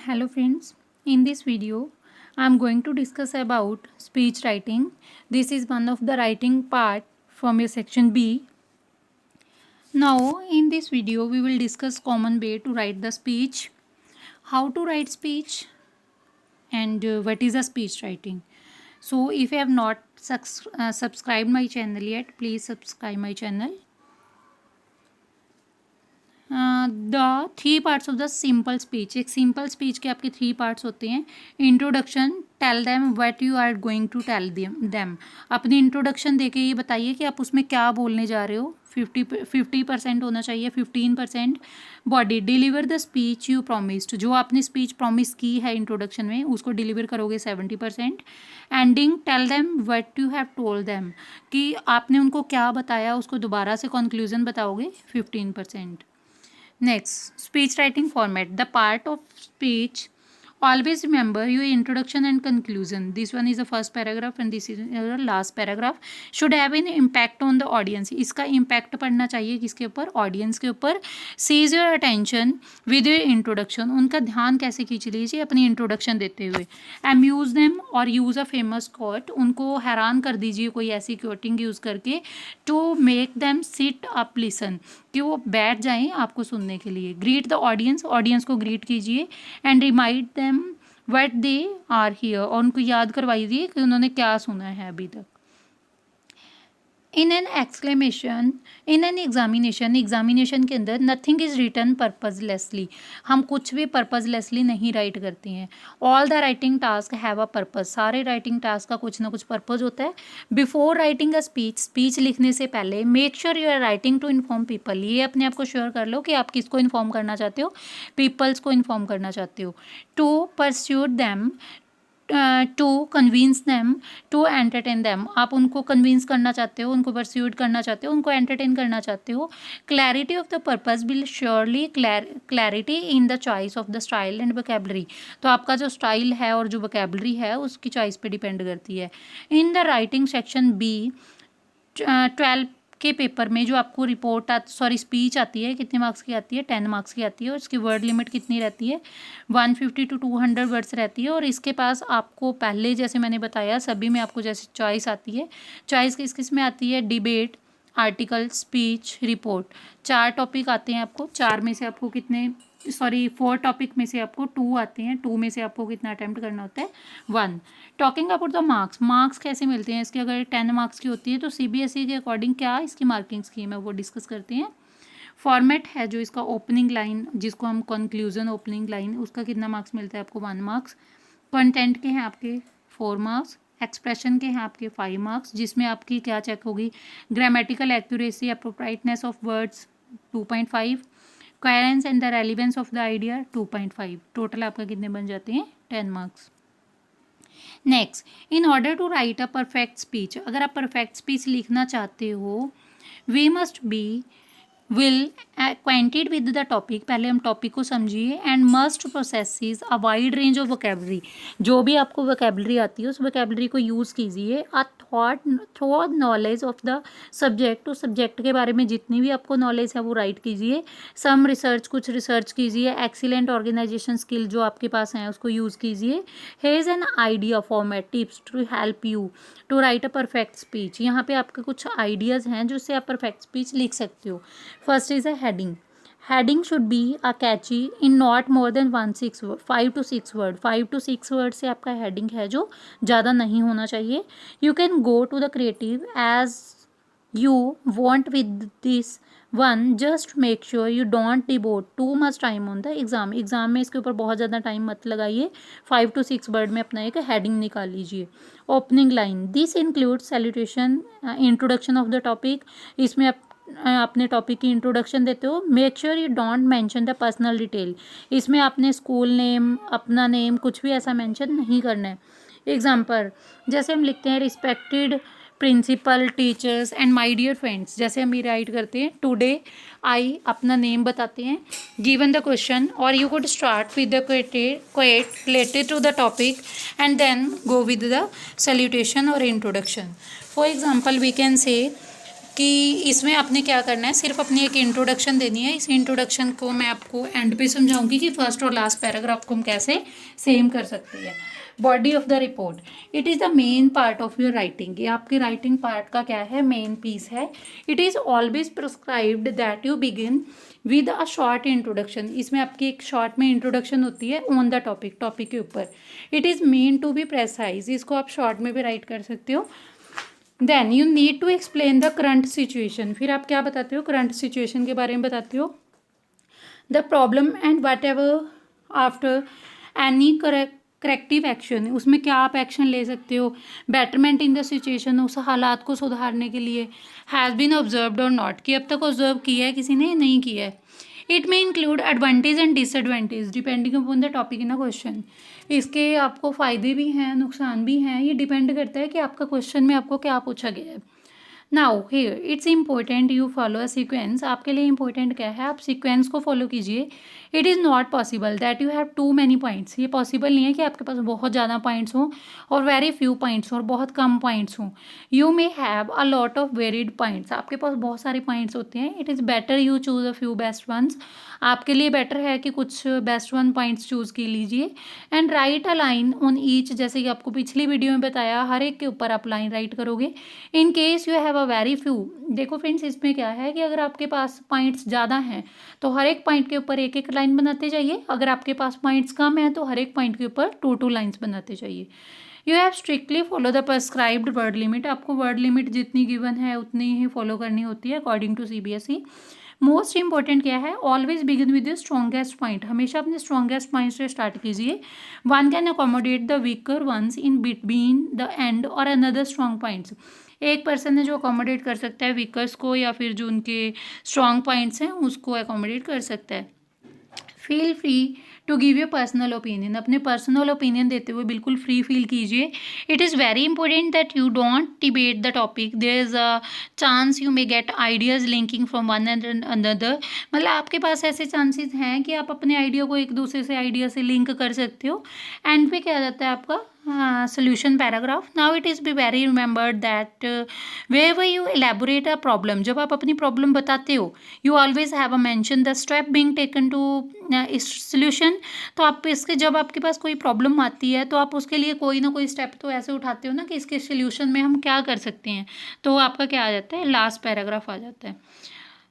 Hello friends, in this video I am going to discuss about speech writing. This is one of the writing part from your section B. Now in this video we will discuss common way to write the speech, how to write speech and what is a speech writing. So if you have not subscribed my channel yet, please subscribe my channel. The three parts of the simple speech. एक simple speech के आपके three parts होते हैं. Introduction, tell them what you are going to tell them. अपनी introduction देके ये बताइए कि आप उसमें क्या बोलने जा रहे हो. 50% होना चाहिए, 15% body. Deliver the speech you promised. जो आपने स्पीच प्रॉमिस की है इंट्रोडक्शन में उसको डिलीवर करोगे 70%. Ending, tell them what you have told them. कि आपने उनको क्या बताया उसको दोबारा से कंक्लूजन बताओगे 15%. Next, speech writing format. The part of speech, always remember your introduction and conclusion. This one is the first paragraph and this is the last paragraph. Should have an impact on the audience. इसका impact पड़ना चाहिए किसके ऊपर? Audience के ऊपर. Seize your attention with your introduction. उनका ध्यान कैसे खींच लीजिए अपनी introduction देते हुए. Amuse them or use a famous quote. उनको हैरान कर दीजिए कोई ऐसी quoting यूज़ करके. To make them sit up listen. कि वो बैठ जाएं आपको सुनने के लिए. ग्रीट द ऑडियंस, ऑडियंस को ग्रीट कीजिए. And remind them what they are here. और उनको याद करवाइए कि उन्होंने क्या सुना है अभी तक. In an exclamation, in an examination के अंदर नथिंग इज़ रिटन पर्पजलेसली. हम कुछ भी पर्पजलेसली नहीं राइट करते हैं. All the writing task have a purpose. सारे राइटिंग टास्क का कुछ ना कुछ पर्पज होता है. Before writing a speech, speech लिखने से पहले make sure you are writing to inform people. ये अपने आप को श्योर कर लो कि आप किसको इन्फॉर्म करना चाहते हो. पीपल्स को इन्फॉर्म करना चाहते हो. To persuade them, to convince them, to entertain them. आप उनको कन्विंस करना चाहते हो, उनको परस्यूट करना चाहते हो, उनको एंटरटेन करना चाहते हो. Clarity of the purpose will surely clarity in the choice of the style and vocabulary. तो आपका जो स्टाइल है और जो वोकैबुलरी है उसकी चॉइस पे डिपेंड करती है. In the writing section B 12 के पेपर में जो आपको रिपोर्ट स्पीच आती है, कितने मार्क्स की आती है? 10 मार्क्स की आती है. और इसकी वर्ड लिमिट कितनी रहती है? 150 to 200 वर्ड्स रहती है. और इसके पास आपको पहले जैसे मैंने बताया सभी में आपको जैसे चॉइस आती है. चॉइस किस किस में आती है? Debate, article, speech, report. 4 topic आते हैं आपको. 4 में से आपको कितने 4 टॉपिक में से आपको 2 आते हैं. 2 में से आपको कितना अटैम्प्ट करना होता है? 1. Talking about the marks, marks कैसे मिलते हैं इसके? अगर 10 मार्क्स की होती है तो CBSE के अकॉर्डिंग क्या इसकी मार्किंग स्कीम है वो डिस्कस करते हैं. फॉर्मेट है जो इसका ओपनिंग लाइन, जिसको हम कंक्लूजन ओपनिंग लाइन, उसका कितना मार्क्स मिलता है आपको? 1 मार्क्स. कंटेंट के हैं आपके 4 मार्क्स. एक्सप्रेशन के हैं आपके 5 मार्क्स, जिसमें आपकी क्या चेक होगी? Grammatical accuracy, appropriateness of words 2.5. Coherence and the relevance of the idea 2.5. Total आपका कितने बन जाते हैं? 10 marks. Next, in order to write a perfect speech. अगर आप परफेक्ट स्पीच लिखना चाहते हो, we must be well acquainted with the topic. पहले हम टॉपिक को समझिए. And must possess a wide range of vocabulary. जो भी आपको वोकैबुलरी आती है उस वोकैबुलरी को यूज़ कीजिए. A thorough knowledge of the subject. उस सब्जेक्ट के बारे में जितनी भी आपको नॉलेज है वो राइट कीजिए. सम रिसर्च, कुछ रिसर्च कीजिए. एक्सीलेंट ऑर्गेनाइजेशन स्किल जो आपके पास हैं उसको यूज़ कीजिए. Here's an idea format tips to help you to write a perfect speech. यहाँ पे आपके कुछ आइडियाज़ हैं जिससे आप परफेक्ट स्पीच लिख सकते हो. First is a heading. Heading should be a catchy in not more than 5 to 6 word. 5 to 6 word से आपका हेडिंग है जो ज़्यादा नहीं होना चाहिए. You can go to the creative as you want with this one. Just make sure you don't devote too much time on the exam. Exam में इसके ऊपर बहुत ज़्यादा टाइम मत लगाइए. 5 to 6 वर्ड में अपना एक हेडिंग निकाल लीजिए. Opening line, this include salutation, introduction of the topic. इसमें आप अपने टॉपिक की इंट्रोडक्शन देते हो. Make sure you don't mention the personal detail. इसमें आपने स्कूल नेम, अपना नेम कुछ भी ऐसा मेंशन नहीं करना है. एग्जाम्पल, जैसे हम लिखते हैं respected principal, teachers and my dear friends. जैसे हम ये राइट करते हैं टुडे आई, अपना नेम बताते हैं, गिवन द क्वेश्चन. और you could start with the quote related to the topic and then go with the salutation और introduction. For example we can say कि इसमें आपने क्या करना है, सिर्फ अपनी एक इंट्रोडक्शन देनी है। इस इंट्रोडक्शन को मैं आपको एंड पे समझाऊंगी कि फर्स्ट और लास्ट पैराग्राफ को हम कैसे सेम कर सकते हैं। Body of the report, it is the main part of your writing. ये आपके राइटिंग पार्ट का क्या है, मेन पीस है। It is always prescribed that you begin with a short introduction. इसमें आपकी एक शॉर्ट में इंट्रोडक्शन होती है ऑन द टॉपिक, टॉपिक के ऊपर। It is main to be precise, इसको आप शॉर्ट में भी राइट कर सकते हो। Then you need to explain the current situation, फिर आप क्या बताते हो, करंट सिचुएशन के बारे में बताते हो। The problem and what ever after any corrective action, उसमें क्या आप एक्शन ले सकते हो। बेटरमेंट इन द सिचुएशन, उस हालात को सुधारने के लिए। हैज़ बीन ऑब्जर्व्ड और नॉट, कि अब तक ऑब्जर्व किया है किसी ने, नहीं किया है। It may include advantage and disadvantage depending upon the topic in the question. इसके आपको फ़ायदे भी हैं, नुकसान भी हैं, ये डिपेंड करता है कि आपका क्वेश्चन में आपको क्या पूछा गया है। Now here it's important you follow a sequence, आपके लिए इंपॉर्टेंट क्या है, आप सीक्वेंस को फॉलो कीजिए। It is not possible that you have too many points, ये पॉसिबल नहीं है कि आपके पास बहुत ज़्यादा पॉइंट्स हों और वेरी फ्यू पॉइंट्स हों और बहुत कम पॉइंट्स हों। You may have a lot of varied points, आपके पास बहुत सारे पॉइंट्स होते हैं। It is better you choose a few best ones, आपके लिए बेटर है कि कुछ बेस्ट वन पॉइंट्स चूज़ की लीजिए। And right a line on each, जैसे कि आपको पिछली वीडियो में बताया, हर एक के ऊपर आप लाइन राइट करोगे। In case you have a very few, देखो फ्रेंड्स इसमें क्या है कि अगर आपके पास पॉइंट्स ज़्यादा हैं तो हर एक पॉइंट के ऊपर एक एक लाइन बनाते जाइए। अगर आपके पास पॉइंट्स कम हैं तो हर एक पॉइंट के ऊपर टू टू लाइन्स बनाते जाइए। You have strictly follow the prescribed word limit, आपको वर्ड लिमिट जितनी गिवन है उतनी ही फॉलो करनी होती है according to CBSE। Most important क्या है, always begin with the strongest point, हमेशा अपने स्ट्रॉन्गेस्ट पॉइंट से स्टार्ट कीजिए। One can accommodate the weaker ones in between the end और अनदर स्ट्रॉन्ग पॉइंट्स, एक पर्सन है जो अकोमोडेट कर सकता है वीकर्स को, या फिर जो उनके स्ट्रॉन्ग पॉइंट्स हैं उसको अकोमोडेट कर सकता है। Feel free to give your personal opinion, अपने पर्सनल ओपिनियन देते हुए बिल्कुल फ्री फील कीजिए। It is very important that you don't debate the topic, there is a chance you may get ideas linking from one and another, मतलब आपके पास ऐसे chances हैं कि आप अपने आइडिया को एक दूसरे से आइडिया से लिंक कर सकते हो। एंड पे क्या आ जाता है आपका solution paragraph. Now it is be very remembered that wherever you elaborate a problem, जब आप अपनी problem बताते हो, you always have a mention the step being taken to इस solution। तो आप इसके, जब आपके पास कोई प्रॉब्लम आती है तो आप उसके लिए कोई ना कोई स्टेप तो ऐसे उठाते हो ना कि इसके सोल्यूशन में हम क्या कर सकते हैं, तो आपका क्या आ जाता है, लास्ट पैराग्राफ आ जाता है।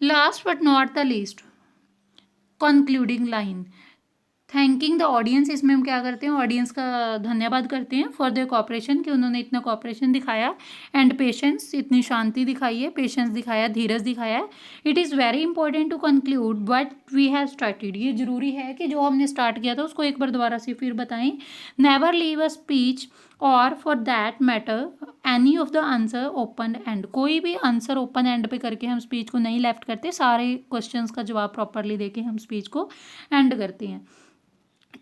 Last but not the least, concluding line, thanking the audience, इसमें हम क्या करते हैं, ऑडियंस का धन्यवाद करते हैं फॉर देयर कोऑपरेशन, कि उन्होंने इतना कोऑपरेशन दिखाया। एंड पेशेंस, इतनी शांति दिखाई है, पेशेंस दिखाया, धीरज दिखाया है। It is very important to conclude what we have started, ये जरूरी है कि जो हमने स्टार्ट किया था उसको एक बार दोबारा से फिर बताएं। नेवर लीव अ स्पीच और for that matter any of the answer open and, कोई भी आंसर ओपन एंड पे करके हम स्पीच को नहीं लेफ्ट करते, सारे क्वेश्चंस का जवाब प्रॉपरली देके हम स्पीच को एंड करते हैं।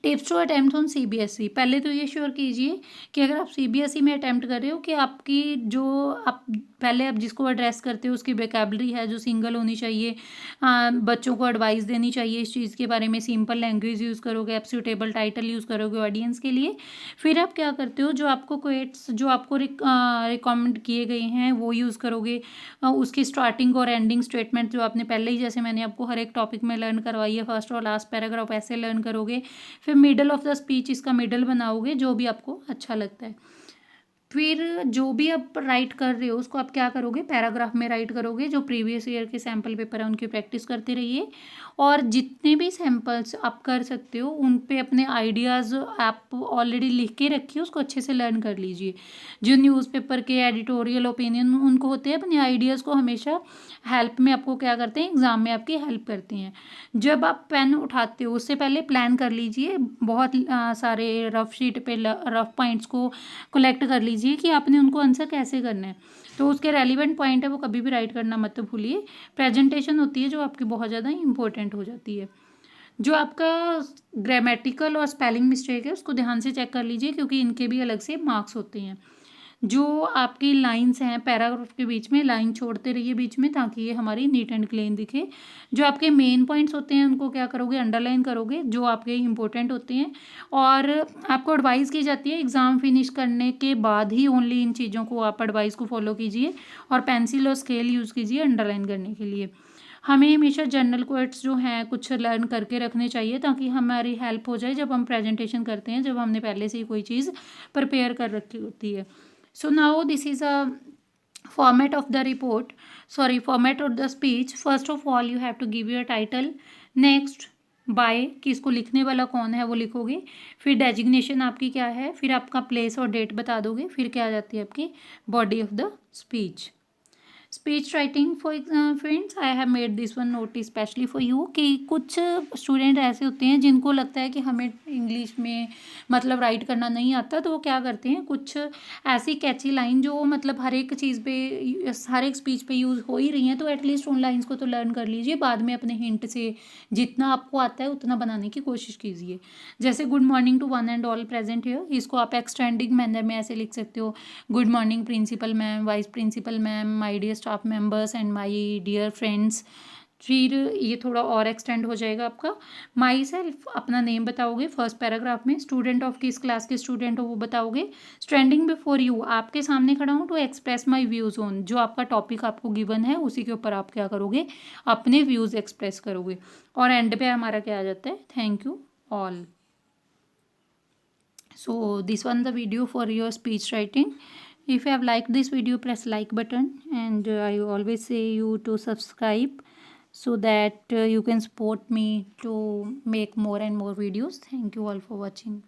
Tips to attempt on CBSE, पहले तो ये श्योर कीजिए कि अगर आप CBSE में अटैम्प्ट कर रहे हो कि आपकी जो आप पहले आप जिसको एड्रेस करते हो उसकी वेकेबलरी है जो सिंगल होनी चाहिए। बच्चों को एडवाइस देनी चाहिए इस चीज़ के बारे में, सिंपल लैंग्वेज यूज़ करोगे, आप सूटेबल टाइटल यूज़ करोगे ऑडियंस के लिए। फिर आप क्या करते हो, जो आपको क्वेट्स जो आपको रिकमेंड किए गए हैं वो यूज़ करोगे। उसकी स्टार्टिंग और एंडिंग स्टेटमेंट जो आपने पहले ही, जैसे मैंने आपको हर एक टॉपिक में लर्न करवाई है, फर्स्ट और लास्ट पैराग्राफ ऐसे लर्न करोगे। फिर मिडल ऑफ द स्पीच इसका मिडल बनाओगे जो भी आपको अच्छा लगता है। फिर जो भी आप राइट कर रहे हो उसको आप क्या करोगे, पैराग्राफ में राइट करोगे। जो प्रीवियस ईयर के सैम्पल पेपर है उनकी प्रैक्टिस करते रहिए, और जितने भी सैम्पल्स आप कर सकते हो उन पे अपने आइडियाज़ आप ऑलरेडी लिख के रखिए, उसको अच्छे से लर्न कर लीजिए। जो न्यूज़पेपर के एडिटोरियल ओपिनियन उनको होते हैं, अपने आइडियाज़ को हमेशा हेल्प में आपको क्या करते हैं, एग्ज़ाम में आपकी हेल्प करते हैं। जब आप पेन उठाते हो उससे पहले प्लान कर लीजिए, बहुत सारे रफ शीट पे रफ पॉइंट्स को कलेक्ट कर लीजिए कि आपने उनको आंसर कैसे करना है। तो उसके रेलिवेंट पॉइंट है वो कभी भी राइट करना मत भूलिए। प्रेजेंटेशन होती है जो आपकी बहुत ज़्यादा इंपॉर्टेंट हो जाती है। जो आपका ग्रामेटिकल और स्पेलिंग मिस्टेक है उसको ध्यान से चेक कर लीजिए, क्योंकि इनके भी अलग से मार्क्स होते हैं। जो आपकी लाइंस हैं पैराग्राफ के बीच में लाइन छोड़ते रहिए बीच में, ताकि ये हमारी नीट एंड क्लीन दिखे। जो आपके मेन पॉइंट्स होते हैं उनको क्या करोगे, अंडरलाइन करोगे, जो आपके इंपॉर्टेंट होते हैं। और आपको एडवाइस की जाती है एग्ज़ाम फिनिश करने के बाद ही ओनली इन चीज़ों को आप एडवाइस को फॉलो कीजिए, और पेंसिल और स्केल यूज़ कीजिए अंडरलाइन करने के लिए। हमें हमेशा जनरल कोट्स जो हैं कुछ लर्न करके रखने चाहिए, ताकि हमारी हेल्प हो जाए जब हम प्रेजेंटेशन करते हैं, जब हमने पहले से ही कोई चीज़ प्रिपेयर कर रखी होती है। So now this is a format of the report, sorry, format of the speech. First of all you have to give your title, next by कि इसको लिखने वाला कौन है वो लिखोगे, फिर डेजिग्नेशन आपकी क्या है, फिर आपका प्लेस और डेट बता दोगे, फिर क्या आ जाती है आपकी body of the speech. Speech writing for friends, I have made this one note specially for you कि कुछ स्टूडेंट ऐसे होते हैं जिनको लगता है कि हमें इंग्लिश में मतलब राइट करना नहीं आता, तो वो क्या करते हैं कुछ ऐसी कैची लाइन जो मतलब हर एक चीज़ पे हर एक स्पीच पे यूज़ हो ही रही हैं, तो एटलीस्ट उन लाइंस को तो लर्न कर लीजिए, बाद में अपने हिंट से जितना आपको आता है उतना बनाने की कोशिश कीजिए। जैसे good morning to one and all present here, इसको आप एक्सटेंडिंग मैनर में ऐसे लिख सकते हो, good morning principal ma'am, vice principal ma'am, my dear staff members and my dear friends. फिर ये थोड़ा और एक्सटेंड हो जाएगा आपका। माई सेल्फ अपना नेम बताओगे फर्स्ट पैराग्राफ में, स्टूडेंट ऑफ किस क्लास के स्टूडेंट हो वो बताओगे, स्टैंडिंग बिफोर यू आपके सामने खड़ा हूँ to express my views on, जो आपका टॉपिक आपको गिवन है उसी के ऊपर आप क्या करोगे, अपने व्यूज़ एक्सप्रेस करोगे। और एंड पे हमारा क्या आ जाता है, thank you all. So this one the video for your speech writing. If you have liked this video, press like button, and I always say you to subscribe so that you can support me to make more and more videos. Thank you all for watching.